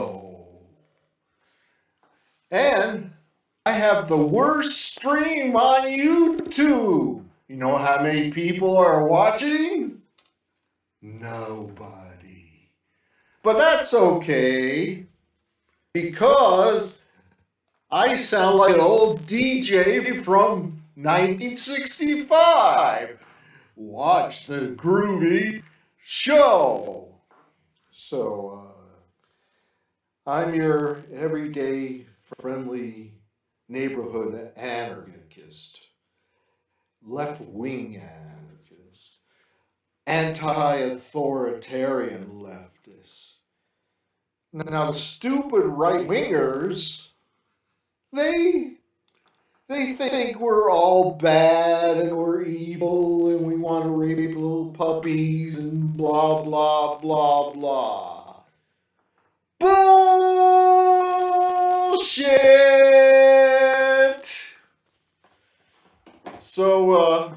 Show. And I have the worst stream on YouTube. You know how many people are watching? Nobody. But that's okay, because I sound like an old DJ from 1965. Watch the groovy show. So, I'm your everyday friendly neighborhood anarchist, left-wing anarchist, anti-authoritarian leftist. Now, the stupid right-wingers, they think we're all bad and we're evil and we want to rape little puppies and blah, blah, blah, blah. Bullshit! So,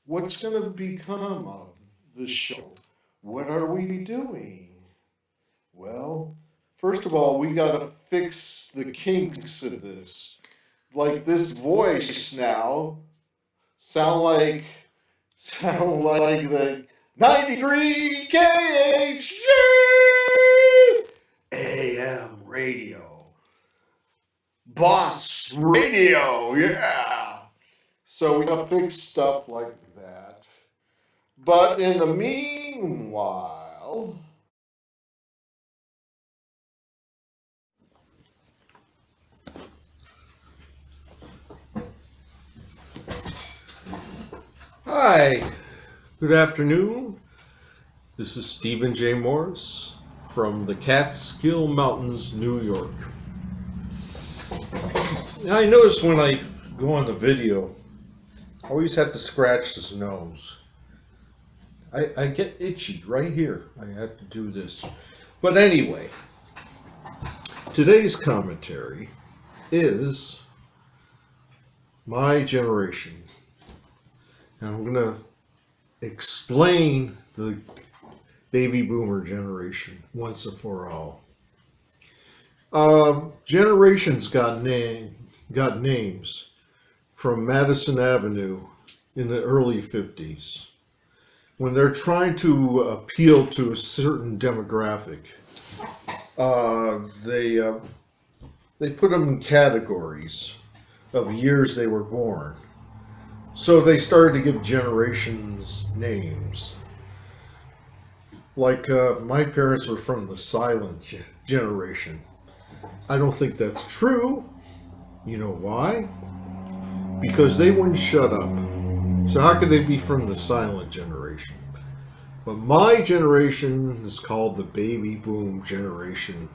what's going to become of the show? What are we doing? Well, first of all, we got to fix the kinks of this. Like this voice now sound like the 93 KHG AM radio. Boss radio, yeah. So we gotta fix stuff like that. But in the meanwhile, hi, good afternoon. This is Stephen J. Morris from the Catskill Mountains, New York. Now, I notice when I go on the video, I always have to scratch his nose. I get itchy right here. I have to do this. But anyway, today's commentary is my generation. And I'm going to explain the baby boomer generation once and for all. Generations got names from Madison Avenue in the early 50s. When they're trying to appeal to a certain demographic, they put them in categories of years they were born. So they started to give generations names. Like my parents were from the silent generation. I don't think that's true. You know why? Because they wouldn't shut up. So how could they be from the silent generation? But my generation is called the baby boom generation.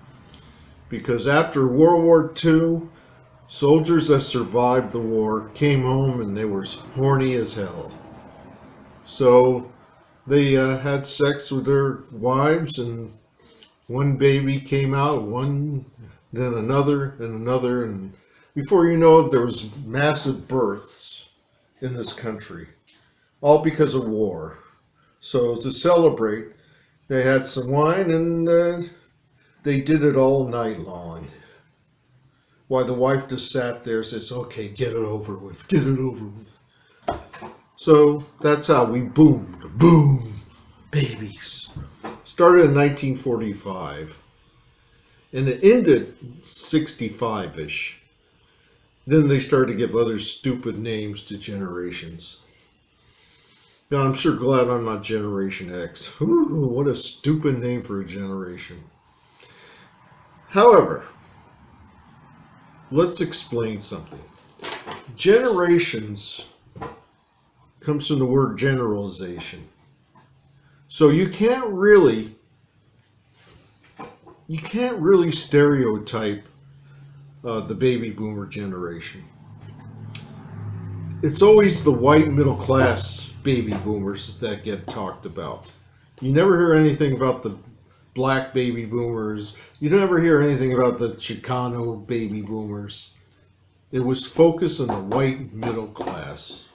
Because after World War II, soldiers that survived the war came home and they were horny as hell. So they had sex with their wives, and one baby came out, one, then another, and another, and before you know it, there was massive births in this country, all because of war. So to celebrate, they had some wine, and they did it all night long. While the wife just sat there and says, okay, get it over with, get it over with. So that's how we boomed, boom, babies. Started in 1945, and it ended 65-ish. Then they started to give other stupid names to generations. Now, I'm sure glad I'm not Generation X. Ooh, what a stupid name for a generation. However, let's explain something. Generations comes from the word generalization. So you can't really stereotype the baby boomer generation. It's always the white middle class baby boomers that get talked about. You never hear anything about the black baby boomers. You never hear anything about the Chicano baby boomers. It was focused on the white middle class.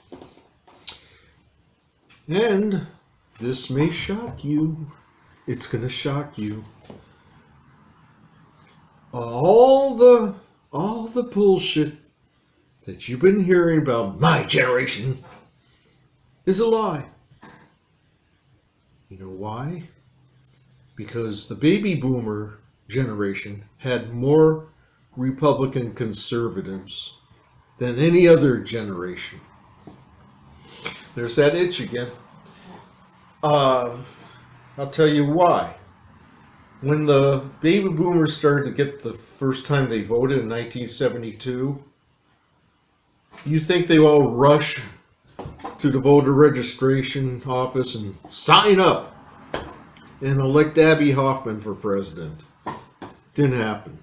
And this may shock you. It's going to shock you. all the bullshit that you've been hearing about my generation is a lie. You know why? Because the baby boomer generation had more Republican conservatives than any other generation. There's that itch again. I'll tell you why. When the baby boomers started to get the first time they voted in 1972, you think they all rush to the voter registration office and sign up and elect Abby Hoffman for president. Didn't happen.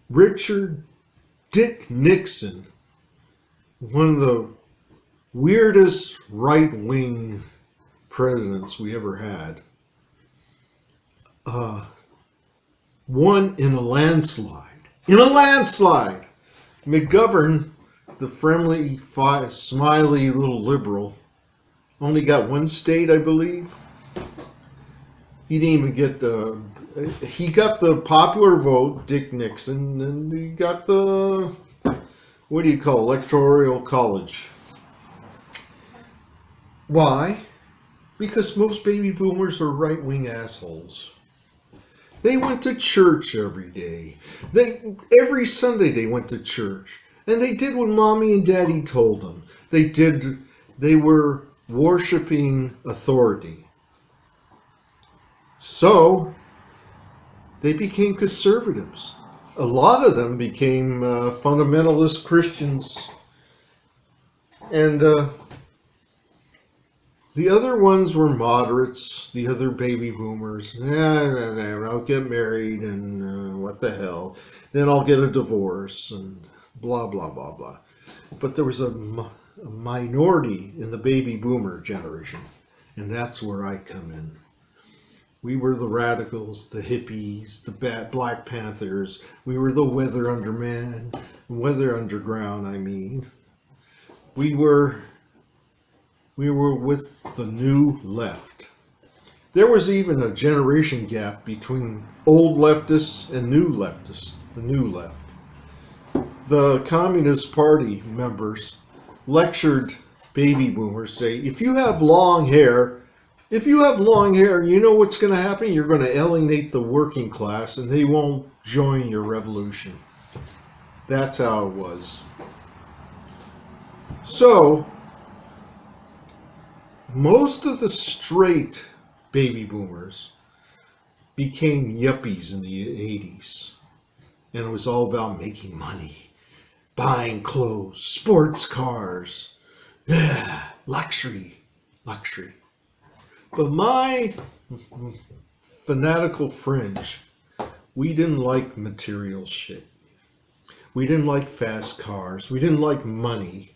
Richard Dick Nixon, one of the weirdest right-wing presidents we ever had, won in a landslide. In a landslide! McGovern, the friendly, smiley little liberal, only got one state, I believe. He didn't even get the... He got the popular vote, Dick Nixon, and he got the... What do you call it? Electoral college. Why? Because most baby boomers are right-wing assholes. They went to church every day. Every Sunday they went to church. And they did what mommy and daddy told them. They were worshiping authority. So, they became conservatives. A lot of them became fundamentalist Christians. And the other ones were moderates, the other baby boomers. I'll get married and what the hell. Then I'll get a divorce and blah, blah, blah, blah. But there was a minority in the baby boomer generation. And that's where I come in. We were the radicals, the hippies, the Black Panthers. We were the Weather Underground, I mean. We were with the new left. There was even a generation gap between old leftists and new leftists, the new left. The Communist Party members lectured baby boomers, say, if you have long hair, you know what's going to happen? You're going to alienate the working class and they won't join your revolution. That's how it was. So, most of the straight baby boomers became yuppies in the 80s. And it was all about making money, buying clothes, sports cars, luxury. But my fanatical fringe, we didn't like material shit. We didn't like fast cars. We didn't like money.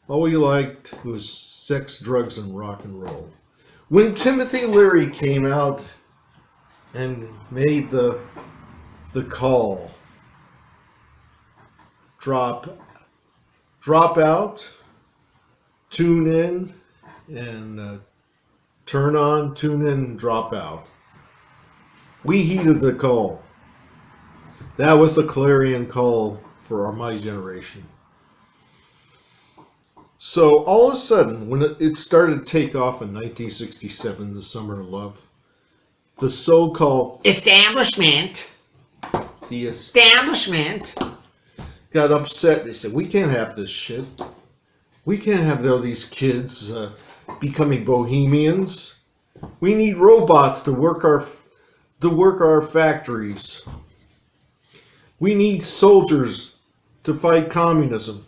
All we liked was sex, drugs, and rock and roll. When Timothy Leary came out and made the call, drop out, tune in, and turn on, tune in, and drop out. We heeded the call. That was the clarion call for my generation. So all of a sudden, when it started to take off in 1967, the Summer of Love, the so-called establishment got upset. They said, we can't have this shit. We can't have all these kids becoming bohemians. We need robots to work our factories. We need soldiers to fight communism.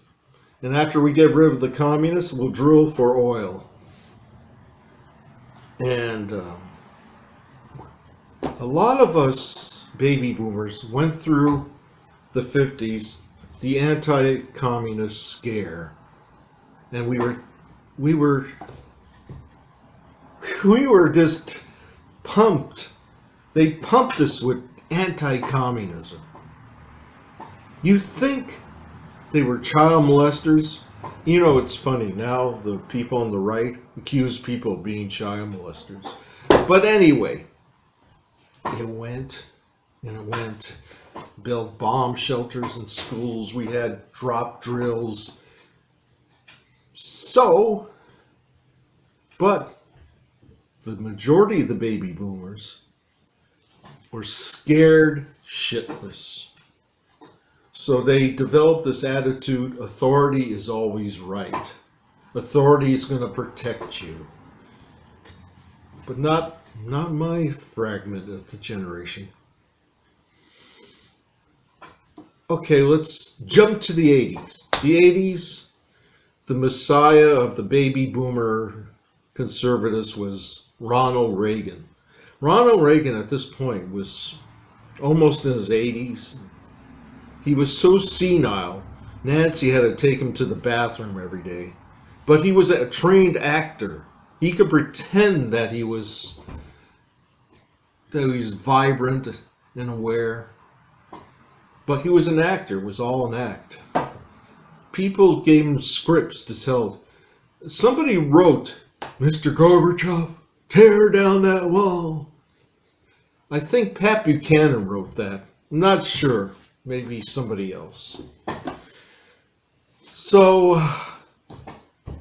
And after we get rid of the communists, we'll drill for oil. And a lot of us baby boomers went through the 50s, the anti-communist scare. And we were just pumped. They pumped us with anti-communism. You think they were child molesters? You know, it's funny. Now the people on the right accuse people of being child molesters. But anyway, it went and it went build bomb shelters in schools. We had drop drills. So, but the majority of the baby boomers were scared shitless. So they developed this attitude, authority is always right. Authority is going to protect you. But not my fragment of the generation. Okay, let's jump to the 80s. The 80s, the messiah of the baby boomer conservatives was Ronald Reagan. Ronald Reagan at this point was almost in his 80s. He was so senile, Nancy had to take him to the bathroom every day. But he was a trained actor. He could pretend that he was vibrant and aware. But he was an actor. It was all an act. People gave him scripts to tell. Somebody wrote, "Mr. Gorbachev, tear down that wall." I think Pat Buchanan wrote that. I'm not sure. Maybe somebody else. So,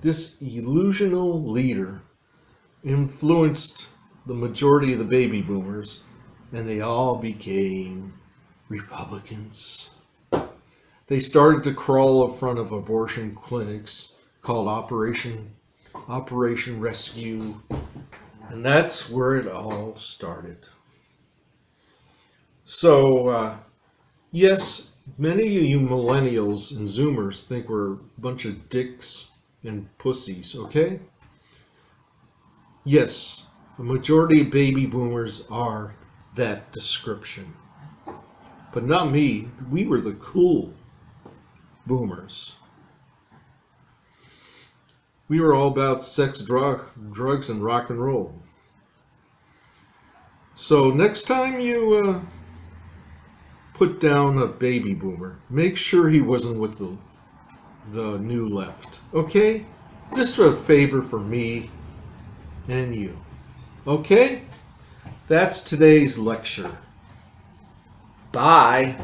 this illusional leader influenced the majority of the baby boomers, and they all became Republicans. They started to crawl in front of abortion clinics called Operation Rescue, and that's where it all started. So, yes, many of you millennials and Zoomers think we're a bunch of dicks and pussies, okay? Yes, the majority of baby boomers are that description. But not me. We were the cool boomers. We were all about sex, drugs, and rock and roll. So next time you put down a baby boomer, make sure he wasn't with the new left. Okay? Just a favor for me and you. Okay? That's today's lecture. Bye.